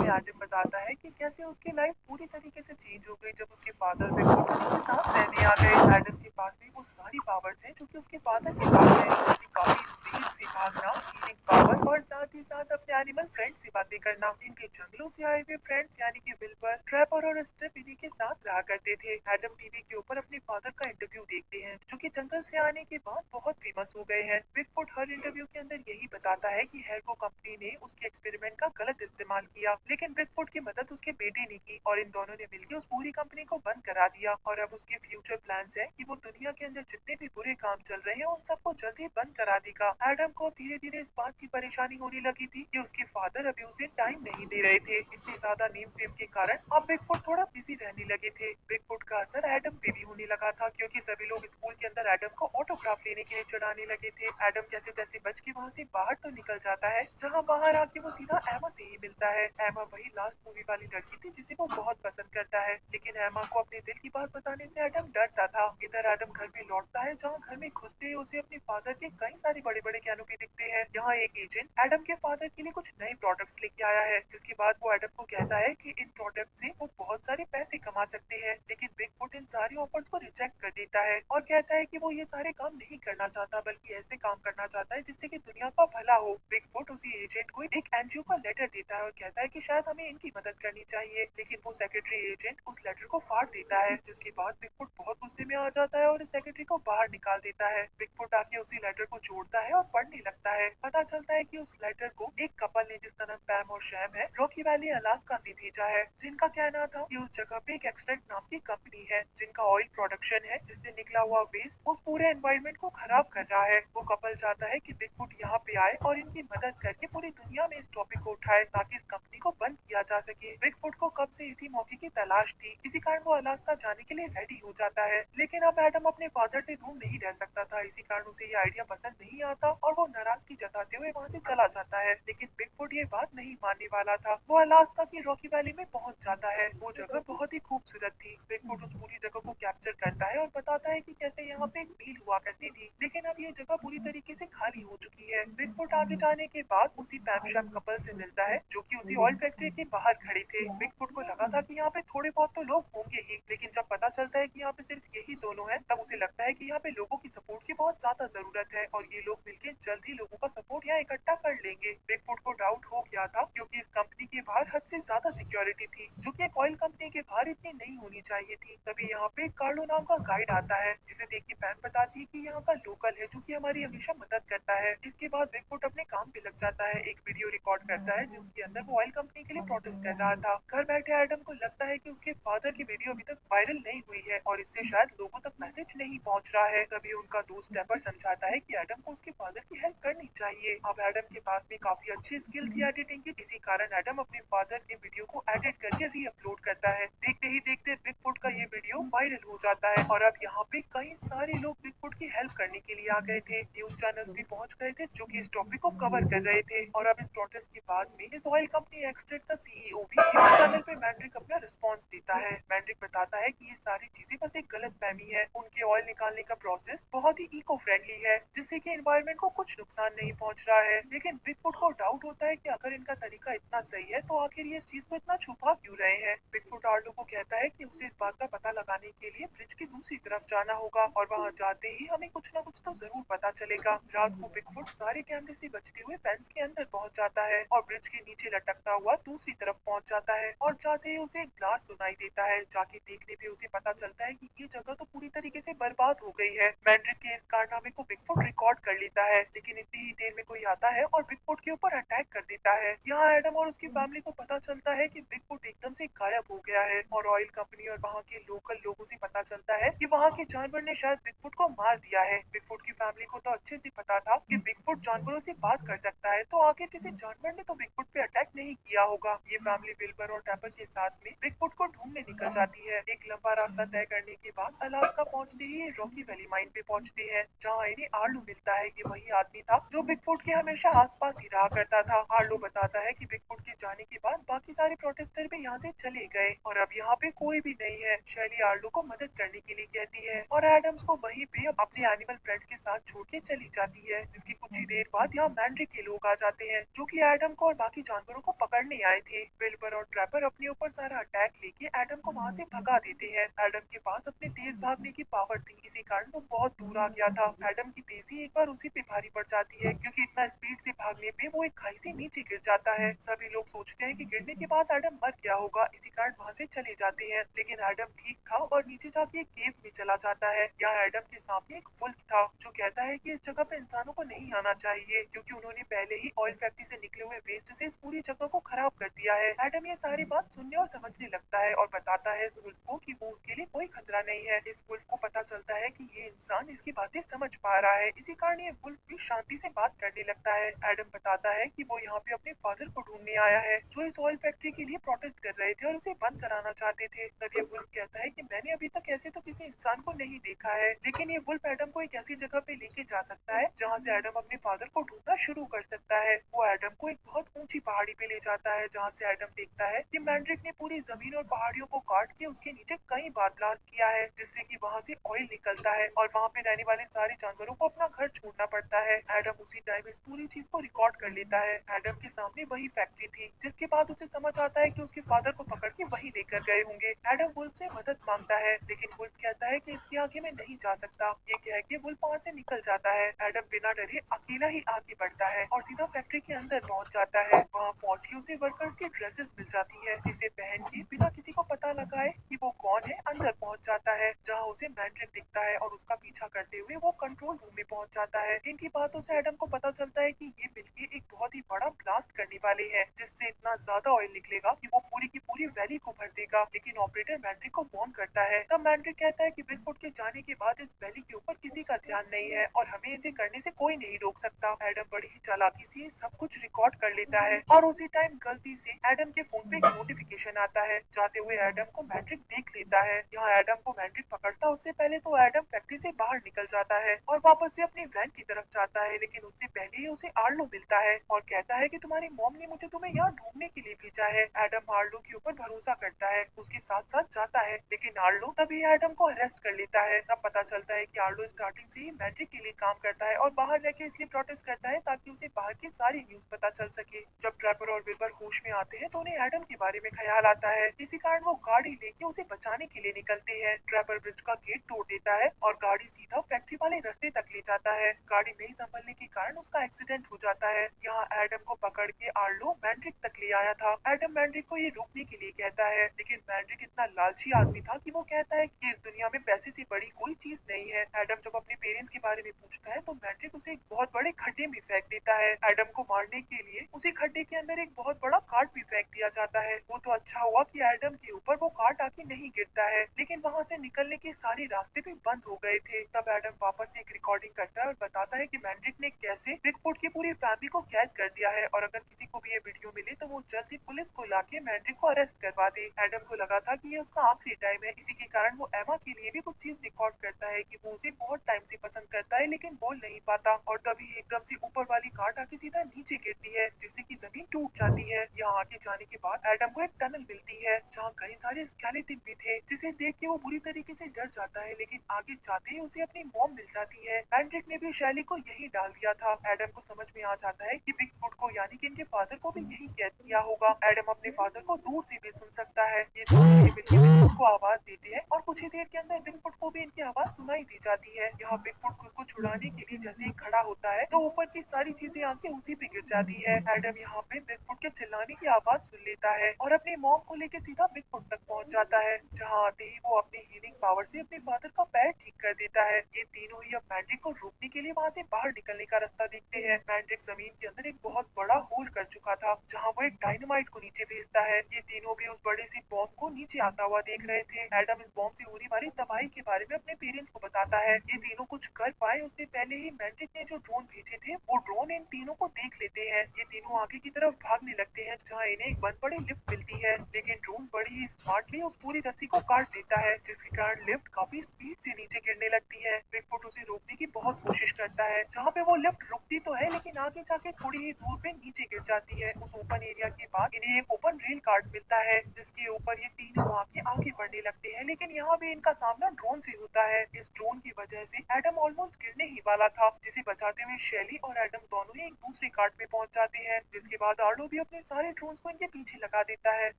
Adam बताता है कि कैसे उसकी लाइफ पूरी तरीके से चेंज हो गई जब उसके फादर बिगफुट उनके साथ रहने आ गए। एडम के पास भी वो सारी पावर्स हैं जो कि उसके फादर के पास है, जैसे काफी स्पीड से भागना, हीलिंग पावर और साथ ही साथ अपने एनिमल फ्रेंड्स से बातें करना। इनके जंगलों से आए हुए फ्रेंड्स यानी कि विल्बर, ट्रैपर और स्ट्रिप इन्हीं के साथ रहा करते थे। एडम टीवी के ऊपर अपने फादर का इंटरव्यू देखते हैं जो कि जंगल से आने के बाद बहुत फेमस हो गए हैं। बिगफुट हर इंटरव्यू के अंदर यही बताता है कि हेरको कंपनी ने उसके एक्सपेरिमेंट का गलत इस्तेमाल किया, लेकिन बिगफुट की मदद उसके बेटे ने की और इन दोनों ने मिलकर उस पूरी कंपनी को बंद करा दिया। और अब उसके फ्यूचर प्लान्स है कि वो दुनिया के अंदर जितने भी बुरे काम चल रहे हैं उन सबको जल्दी बंद करा देगा। एडम को धीरे धीरे इस बात की परेशानी होने लगी थी कि उसके फादर अभी उसे टाइम नहीं दे रहे थे। इतनी ज्यादा नींद फेम के कारण अब बिगफुट थोड़ा बिजी रहने लगे थे। बिगफुट का असर एडम पे भी होने लगा था क्योंकि सभी लोग स्कूल के अंदर एडम को ऑटोग्राफ लेने के लिए चढ़ाने लगे थे। एडम जैसे तैसे बच के वहाँ से बाहर तो निकल जाता है, जहाँ बाहर आके वो सीधा एमा से ही मिलता है। एमा वही लास्ट मूवी वाली लड़की थी जिसे वो बहुत पसंद करता है, लेकिन एमा को अपने दिल की बात बताने से एडम डरता था। इधर एडम घर में लौटता है जहाँ घर में घुसते ही उसे अपने फादर के कई सारे बड़े बड़े कैनोपी दिखते हैं। यहाँ एक एजेंट एडम के फादर के लिए कुछ नए प्रोडक्ट्स लेके आया है, जिसके बाद वो एडम को कहता है कि इन प्रोडक्ट से वो बहुत सारे पैसे कमा सकते हैं। लेकिन बिगफुट इन सारी ऑफर्स को रिजेक्ट कर देता है और कहता है कि वो ये सारे काम नहीं करना चाहता, बल्कि ऐसे काम करना चाहता है जिससे कि दुनिया का भला हो। बिगफुट उसी एजेंट को एक एनजीओ का लेटर देता है और कहता है कि शायद हमें इनकी मदद करनी चाहिए, लेकिन वो सेक्रेटरी एजेंट उस लेटर को फाड़ देता है, जिसके बाद बिगफुट बहुत गुस्से में आ जाता है और इस सेक्रेटरी को बाहर निकाल देता है। बिगफुट आके उसी लेटर को जोड़ता है और पढ़ने लगता है। पता चलता है कि उस लेटर को एक कपल ने, जिसका नाम पैम और शैम है, रॉकी वैली अलास्का से भेजा है, जिनका कहना था कि उस जगह पे एक एक्सट्रैक्ट नाम की कंपनी है जिनका ऑयल प्रोडक्शन है, जिससे निकला हुआ वेस्ट उस पूरे एनवायरमेंट को खराब कर रहा है। वो कपल चाहता है कि बिगफुट यहाँ पे आए और इनकी मदद करके पूरी दुनिया में इस टॉपिक को उठाए ताकि इस कंपनी को बंद किया जा सके। बिगफुट को कब से इसी मौके की तलाश थी, इसी कारण वो अलास्का जाने के लिए रेडी हो जाता है। लेकिन अब एडम अपने फादर से दूर नहीं रह सकता था, इसी कारण उसे ये आइडिया पसंद नहीं आता और वो नाराजगी जताते हुए वहाँ से चला जाता है। लेकिन बिगफुट ये बात नहीं मानने वाला था। वो अलास्का की रॉकी वैली में पहुंच जाता है। वो जगह बहुत ही खूबसूरत थी। बिगफुट उस पूरी जगह को कैप्चर करता है और बताता है कि कैसे यहाँ पे एक मिल हुआ करती थी, लेकिन अब ये जगह पूरी तरीके से खाली हो चुकी है। बिगफुट आगे जाने के बाद उसी पैमशैम कपल से मिलता है जो कि उसी ऑयल फैक्ट्री के बाहर खड़े थे। बिगफुट को लगा था कि यहाँ पे थोड़े बहुत तो लोग होंगे ही, लेकिन जब पता चलता है कि यहाँ पे सिर्फ यही दोनों हैं, तब उसे लगता है कि यहाँ पे लोगों की सपोर्ट की बहुत ज्यादा जरूरत है और ये लोग मिलकर जल्द ही लोगों का सपोर्ट यहाँ इकट्ठा कर लेंगे। बिगफुट को डाउट हो गया था क्योंकि इस कंपनी के बाहर हद से ज्यादा सिक्योरिटी थी, जो कि एक ऑयल कंपनी के बाहर इतनी नहीं होनी चाहिए थी। तभी यहाँ पे कार्लो नाम का गाइड आता है, जिसे देख के पैम बताती है कि यहाँ का लोकल है जो कि हमारी हमेशा मदद करता है। इसके बाद बिगफुट अपने काम पे लग जाता है, एक वीडियो रिकॉर्ड करता है जिसके अंदर वो ऑयल कंपनी के लिए प्रोटेस्ट कर रहा था। घर बैठे एडम को लगता है कि उसके फादर की वीडियो अभी तक वायरल नहीं हुई है और इससे शायद लोगों तक मैसेज नहीं पहुंच रहा है। तभी उनका दोस्त ट्रैपर समझाता है कि एडम को उसके फादर की हेल्प करनी चाहिए। अब एडम के पास भी काफी अच्छी स्किल थी एडिटिंग की, इसी कारण एडम अपने फादर के वीडियो को एडिट करके री अपलोड करता है। देखते ही देखते बिगफुट का ये वीडियो वायरल हो जाता है और अब यहाँ पे कई सारे लोग बिगफुट की हेल्प करने के लिए आ गए थे। न्यूज चैनल्स भी पहुंच गए थे जो कि इस टॉपिक को कवर कर रहे थे और अब इस प्रोटेस्ट के बाद में इस ऑयल कंपनी एक्सट्रैक्ट का सीईओ भी न्यूज चैनल पे मैंड्रिक अपना रिस्पॉन्स देता है। मैंड्रिक बताता है कि ये सारी चीजें बस एक गलत फहमी है, उनके ऑयल निकालने का प्रोसेस बहुत ही इको फ्रेंडली है, जिससे कि एनवायरमेंट को कुछ नुकसान नहीं पहुंच रहा है। लेकिन बिगफुट को डाउट होता है कि अगर इनका तरीका इतना सही है तो आखिर ये इस चीज को इतना छुपा क्यों रहे हैं। बिगफुट आर्लो को कहता है कि उसे इस बात का पता लगाने के लिए ब्रिज की दूसरी तरफ जाना होगा और वहाँ जाते ही हमें कुछ न कुछ तो जरूर पता चलेगा। रात को बिगफुट सारे कैमरे से बचते हुए फेंस के अंदर पहुंच जाता है और ब्रिज के नीचे लटकता हुआ दूसरी तरफ पहुंच जाता है और जाते ही उसे एक ग्लास सुनाई देता है। जाके देखने पे उसे पता चलता है कि ये जगह तो पूरी तरीके से बर्बाद हो गई है। मैंड्रिक के इस कारनामे को बिगफुट रिकॉर्ड कर लेता है, लेकिन इतनी ही देर में कोई आता है और बिगफुट के ऊपर अटैक कर देता है। यहाँ एडम और उसकी फैमिली को पता चलता है कि बिगफुट एकदम से गायब हो गया है और ऑयल कंपनी और वहाँ के लोकल लोगों से पता चलता है कि वहाँ के जानवर ने शायद बिगफुट को मार दिया है। बिगफुट की फैमिली को तो अच्छे से पता था कि बिगफुट जानवरों से बात कर सकता है, तो आगे किसी जानवर ने तो बिगफुट पे अटैक नहीं किया होगा। ये फैमिली बिल्बर और टैपर के साथ में बिगफुट को ढूंढने निकल जाती है। एक लंबा रास्ता तय करने के बाद अलास्का पहुंचते ही रॉकी वैली माइन पे पहुंचते हैं, जहाँ इन्हें आर्लो मिलता है। ये वही आदमी था जो बिगफुट के हमेशा आसपास ही रहा करता था। आर्लो बताता है कि बिगफुट के जाने के बाद बाकी सारे प्रोटेस्टर भी यहाँ से चले गए और अब यहाँ पे कोई भी नहीं है। शैली आर्लो को मदद करने के लिए कहती है और एडम्स को वहीं पे अपने एनिमल फ्रेंड्स के साथ छोड़ के चली जाती है। जिसकी कुछ ही देर बाद यहाँ मैंड्रिक के लोग आ जाते हैं जो कि एडम को और बाकी जानवरों को पकड़ने आए थे। थे। विल्बर और ट्रैपर अपने ऊपर सारा अटैक लेके एडम को वहाँ से भगा देते हैं। एडम के पास अपने तेज भागने की पावर थी, इसी कारण वो बहुत दूर आ गया था। एडम की तेजी एक बार उसी पे भारी पड़ जाती है, क्योंकि इतना स्पीड से भागने पे वो एक खाई से नीचे गिर जाता है। सभी लोग सोचते हैं कि गिरने के बाद एडम मर गया होगा, इसी कारण वहाँ से चले जाते हैं। लेकिन एडम ठीक था और नीचे जाके एक केव में चला जाता है। यहाँ एडम के सामने एक वुल्फ था, जो कहता है कि इस जगह पे इंसानों को नहीं आना चाहिए, क्योंकि उन्होंने पहले ही ऑयल फैक्ट्री से निकले हुए वेस्ट से इस पूरी जगह को खराब कर दिया है। एडम ये सारी बात सुनने और समझने लगता है और बताता है इस वुल्फ को कि वो उसके लिए कोई खतरा नहीं है। इस वुल्फ को पता चलता है कि ये इंसान इसकी बातें समझ पा रहा है, इसी कारण ये वुल्फ भी शांति से बात करने लगता है। एडम बताता है कि वो यहाँ पे अपने फादर को ढूंढने आया है, जो इस ऑयल फैक्ट्री के लिए प्रोटेस्ट कर रहे थे और उसे बंद कराना चाहते थे। तब ये वुल्फ कहता है कि मैंने अभी तक ऐसे तो किसी इंसान को नहीं देखा है, लेकिन ये वुल्फ एडम को एक ऐसी जगह पे लेके जा सकता है जहाँ से एडम अपने फादर को ढूंढना शुरू कर सकता है। वो एडम को एक बहुत ऊंची पहाड़ी पे ले जाता है, जहाँ से एडम देखता है कि मैंड्रिक ने पूरी जमीन और पहाड़ियों को काट के उसके नीचे कई बार ब्लास्ट किया है, जिससे कि वहाँ से ऑयल निकलता है और वहाँ पे रहने वाले सारे जानवरों को अपना घर छोड़ना पड़ता है। एडम उसी टाइम इस पूरी चीज को रिकॉर्ड कर लेता है। एडम के सामने वही फैक्ट्री थी, जिसके बाद उसे समझ आता है कि उसके फादर को पकड़ के वही लेकर गए होंगे। एडम वुल्फ से मदद मांगता है, लेकिन वुल्फ कहता है कि इसके आगे मैं नहीं जा सकता। ये कह के वुल्फ वहाँ से निकल जाता है। एडम बिना डरे अकेला ही आगे बढ़ता है और सीधा फैक्ट्री के अंदर पहुँच जाता है। वहाँ पहुँच के उसे वर्कर्स की ड्रेसेस मिल जाती है, जिसे पहन के बिना किसी को पता लगाए कि वो कौन है अंदर पहुँच जाता है, जहाँ उसे मैंड्रिक दिखता है और उसका पीछा करते हुए वो कंट्रोल रूम में पहुँच जाता है। इनकी बातों से एडम को पता चलता है कि ये मिलके एक बहुत ही बड़ा ब्लास्ट करने वाले हैं, जिससे इतना ज्यादा ऑयल निकलेगा कि वो पूरी की पूरी वैली को भर देगा। लेकिन ऑपरेटर मैंड्रिक को फोन करता है, तब मैंड्रिक कहता है कि बिगफुट के जाने के बाद इस वैली के ऊपर किसी का ध्यान नहीं है और हमें इसे करने से कोई नहीं रोक सकता। एडम बड़ी ही चालाकी से सब कुछ रिकॉर्ड कर लेता है और उसी टाइम गलती से एडम के फोन पे एक नोटिफिकेशन आता है। जाते हुए एडम को मैंड्रिक देख लेता है। यहाँ एडम को मैंड्रिक पकड़ता उससे पहले तो एडम फैक्ट्री से बाहर निकल जाता है और वापस से अपनी वैन की तरफ जाता है, लेकिन उससे पहले ही उसे आर्लो मिलता है और कहता है कि तुम्हारी मॉम ने मुझे तुम्हें यहाँ ढूंढने के लिए भेजा है। एडम आर्लो के ऊपर भरोसा करता है, उसके साथ साथ जाता है, लेकिन आर्लो तभी एडम को अरेस्ट कर लेता है। तब पता चलता है कि आर्लो स्टार्टिंग से ही मैंड्रिक के लिए काम करता है और बाहर रहकर इसलिए प्रोटेस्ट करता है ताकि उसे बाहर की सारी न्यूज पता चल सके। जब ट्रैपर और विल्बर होश में आते हैं तो उन्हें एडम के बारे में ख्याल आता है, इसी कारण वो गाड़ी लेके उसे बचाने के लिए निकलते हैं। ट्रैपर ब्रिज का गेट तोड़ देता है और गाड़ी सीधा फैक्ट्री वाले रास्ते तक ले जाता है। गाड़ी नहीं संभलने के कारण उसका एक्सीडेंट हो जाता है। यहाँ एडम को पकड़ के आर्लो मैंड्रिक तक ले आया था। एडम मैंड्रिक को ये रोकने के लिए कहता है, लेकिन मैंड्रिक इतना लालची आदमी था कि वो कहता है कि इस दुनिया में पैसे से बड़ी कोई चीज नहीं है। एडम जब अपने पेरेंट्स के बारे में पूछता है तो मैंड्रिक उसे एक बहुत बड़े खड्डे में फेंक देता है। एडम को मारने के लिए उसी खड्डे के अंदर एक बहुत बड़ा कार्ड भी फेंक दिया जाता है। वो तो अच्छा हुआ कि एडम के ऊपर वो कार्ड आके नहीं गिरता है, लेकिन वहाँ से निकलने के सारे रास्ते भी बंद हो गए थे। तब एडम वापस से एक रिकॉर्डिंग करता है और बताता है कि मैंड्रिक ने कैसे बिगफुट की पूरी फैमिली को कैद कर दिया है और अगर किसी को भी ये वीडियो मिले तो वो जल्द ही पुलिस को लाके मैंड्रिक को अरेस्ट करवा दे। एडम को लगा था कि ये उसका आखिरी टाइम है, इसी के कारण वो एमा के लिए भी कुछ चीज रिकॉर्ड करता है कि वो उसे बहुत टाइम से पसंद करता है लेकिन बोल नहीं पाता। और तभी एकदम से ऊपर वाली कार्ड आके सीधा नीचे गिरती है, जिससे कि जमीन टूट जाती है। यहाँ आगे जाने के बाद एडम को एक टनल मिलती है जहाँ कई सारे स्केलेटन भी थे, जिसे देख के वो बुरी तरीके से डर जाता है, लेकिन आगे जाते ही उसे अपनी मॉम मिल जाती है। मैंड्रिक ने भी शैली को यही डाल दिया था। एडम को समझ में आ जाता है कि बिगफुट को यानी कि इनके फादर को भी यही कैद किया होगा। एडम अपने फादर को दूर से भी सुन सकता है। ये दोनों मिलकर बिगफुट को आवाज देते हैं और कुछ ही देर के अंदर बिगफुट को भी इनकी आवाज सुनाई दी जाती है। यहाँ बिगफुट खुद को छुड़ाने के लिए जैसे ही खड़ा होता है तो ऊपर की सारी चीजें आके उसी पे गिर जाती है। एडम यहाँ पे बिगफुट के चिल्लाने की आवाज सुन लेता है और अपनी मॉम को लेकर सीधा बिगफुट तक पहुँच जाता है, जहाँ आते ही वो अपनी हीलिंग पावर से अपने फादर का पैर ठीक कर देता है। ये तीनों ही अब मैंड्रिक को रोकने के लिए वहाँ से बाहर निकलने का रास्ता देखते हैं। मैंड्रिक जमीन के अंदर एक बहुत बड़ा होल कर चुका था, जहाँ वो एक डायनामाइट को नीचे भेजता है। ये तीनों भी उस बड़े सी बॉम्ब को नीचे आता हुआ देख रहे थे। एडम इस बॉम्ब से होने वाली तबाही के बारे में अपने पेरेंट्स को बताता है। ये तीनों कुछ कर पाए उससे पहले ही मैंड्रिक ने जो ड्रोन भेजे थे वो ड्रोन इन तीनों को देख लेते हैं। ये तीनों आगे की तरफ भागने लगते हैं, जहाँ इन्हें एक बहुत बड़ी लिफ्ट मिलती है, लेकिन ड्रोन बड़ी ही स्मार्टली उस पूरी रस्सी को काट देता है, जिसके कारण लिफ्ट काफी स्पीड से नीचे गिरने लगती है। बिगफुट उसे रोकने की बहुत कोशिश करता है, जहाँ पे वो लिफ्ट रुकती तो है लेकिन आगे जाके थोड़ी ही दूर पे नीचे गिर जाती है। उस ओपन एरिया के बाद इन्हें एक ओपन रेल कार कार्ड मिलता है जिसके ऊपर ये तीनों आके आगे बढ़ने लगते हैं, लेकिन यहाँ भी इनका सामना ड्रोन से होता है। इस ड्रोन की वजह से एडम ऑलमोस्ट गिरने ही वाला था, जिसे बचाते हुए शेली और एडम दोनों ही एक दूसरे कार्ड पे पहुंच जाते हैं। जिसके बाद आर्लो भी अपने सारे ड्रोन को इनके पीछे लगा देता है।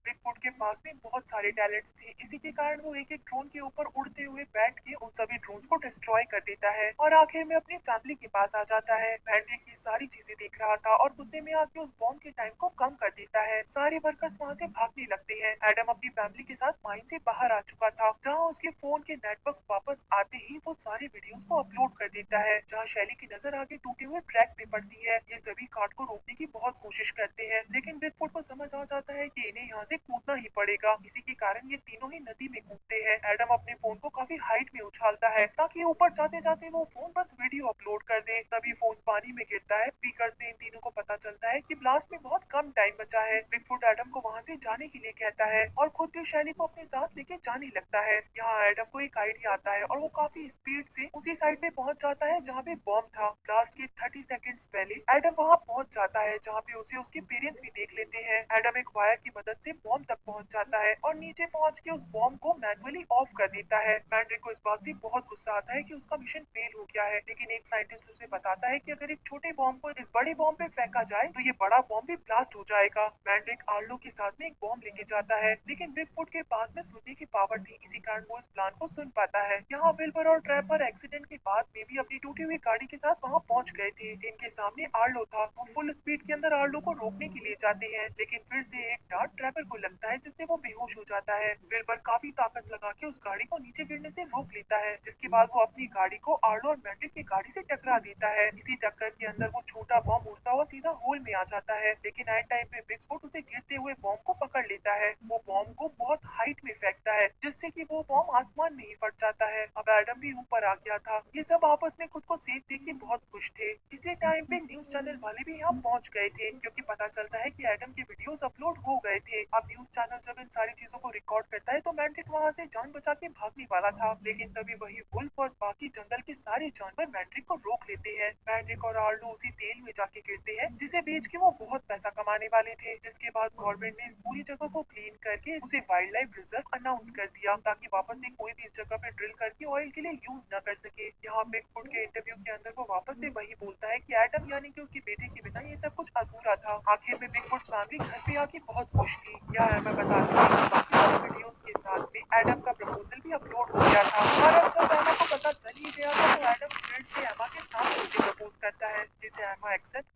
बिगफुट के पास भी बहुत सारे टैलेंट्स थे, इसी के कारण वो एक एक ड्रोन के ऊपर उड़ते हुए बैठ के उन सभी ड्रोन्स को डिस्ट्रॉय कर देता है और आखिर में अपनी फैमिली के पास आ जाता है। मैंड्रिक की सारी चीजें देख रहा था और गुस्से में आके उस बॉम्ब के टाइम को कम कर देता है। सारे वर्कर्स वहाँ से भागने लगते हैं। एडम अपनी फैमिली के साथ माइन से बाहर आ चुका था, जहाँ उसके फोन के नेटवर्क वापस आते ही वो सारे वीडियोस को अपलोड कर देता है, जहाँ शैली की नजर आगे टूटे हुए ट्रैक पे पड़ती है। ये सभी कार्ड को रोकने की बहुत कोशिश करते हैं, लेकिन बिगफुट को समझ आ जाता है कि इन्हें यहाँ से कूदना ही पड़ेगा। इसी के कारण ये तीनों ही नदी में कूदते हैं। एडम अपने फोन को काफी हाइट में उछालता है ताकि ऊपर जाते जाते वो फोन बस वीडियो अपलोड कर दे। तभी फोन पानी में गिरता है। स्पीकर से इन तीनों को पता चलता है कि ब्लास्ट में बहुत कम टाइम बचा है। बिगफुट एडम को वहाँ से जाने के लिए कहता है और खुद भी शैली को अपने साथ लेके जाने लगता है। यहाँ एडम को एक आइडिया आता है और वो काफी स्पीड से उसी साइड पे पहुंच जाता है जहाँ पे बॉम्ब था। ब्लास्ट के 30 सेकंड्स पहले एडम वहाँ पहुंच जाता है, जहाँ पे उसे उसके पेरेंट्स भी देख लेते हैं। एडम एक वायर की मदद से बॉम्ब तक पहुंच जाता है और नीचे पहुंच के उस बॉम्ब को मैनुअली ऑफ कर देता है। मैंड्रिक को इस बात से बहुत गुस्सा आता है कि उसका मिशन फेल हो गया है, लेकिन एक साइंटिस्ट उसे बताता है कि अगर एक छोटे बॉम्ब को इस बड़े बॉम्ब पे फेंका जाए तो ये बड़ा बॉम्ब भी ब्लास्ट हो जाएगा। मैंड्रिक आर्लो के साथ में एक बॉम्ब लेके जाता है, लेकिन बिगफुट के पास में सुनने की पावर थी, इसी कारण वो इस प्लान को सुन पाता है। यहाँ विल्बर और ट्रैपर एक्सीडेंट के बाद में भी अपनी टूटी हुई गाड़ी के साथ वहाँ पहुँच गए थे। इनके सामने आर्लो था। वो फुल स्पीड के अंदर आर्लो को रोकने के लिए जाते हैं, लेकिन फिर से एक डार्ट ट्रैपर को लगता है, जिससे वो बेहोश हो जाता है। विल्बर काफी ताकत लगा के उस गाड़ी को नीचे गिरने से रोक लेता है, जिसके बाद वो अपनी गाड़ी को आर्लो और मैंड्रिक की गाड़ी से टकरा देता है। इसी टक्कर के अंदर वो छोटा बॉम्ब उड़ता हुआ सीधा होल में आ जाता है, लेकिन एट टाइम पे बिगफुट उसे गिरते हुए बॉम्ब को पकड़ लेता है। वो बॉम्ब को बहुत हाइट में फेंकता है, जिससे कि वो बॉम्ब आसमान में ही फट जाता है। अब एडम भी ऊपर आ गया था। ये सब आपस में खुद को सेफ देख के बहुत खुश थे। इसी टाइम पे न्यूज चैनल वाले भी यहाँ पहुंच गए थे, क्योंकि पता चलता है कि एडम के वीडियोस अपलोड हो गए थे। अब न्यूज चैनल जब इन सारी चीजों को रिकॉर्ड करता है तो मैंड्रिक वहाँ से जान बचा के भागने वाला था, लेकिन तभी वही वुल्फ और बाकी जंगल के सारे जानवर मैंड्रिक को रोक लेते हैं। मैंड्रिक और आर्लो उसी तेल में जाके गिरते हैं, जिसे बेच के वो बहुत पैसा कमाने वाले थे। जिसके बाद गवर्नमेंट ने इस पूरी जगह को क्लीन करके उसे वाइल्ड लाइफ रिजर्व अनाउंस कर दिया, ताकि वापस से कोई भी इस जगह पे ड्रिल करके ऑयल के लिए यूज न कर सके। यहाँ बिगफुट के इंटरव्यू के अंदर वो वापस से वही बोलता है कि एडम यानी कि उसके बेटे के बिना ये सब कुछ अधूरा था। आखिर में बिगफुट फैमिली घर पे आके बहुत खुश थी। यह मैं बता दूं कि बाकी सारे वीडियोस के साथ में एडम का प्रपोजल भी अपलोड हो गया था, और अब जब एमा को पता चल ही गया था तो एडम फिर से एमा के साथ उसे प्रपोज करता है, जिसे एमा एक्सेप्ट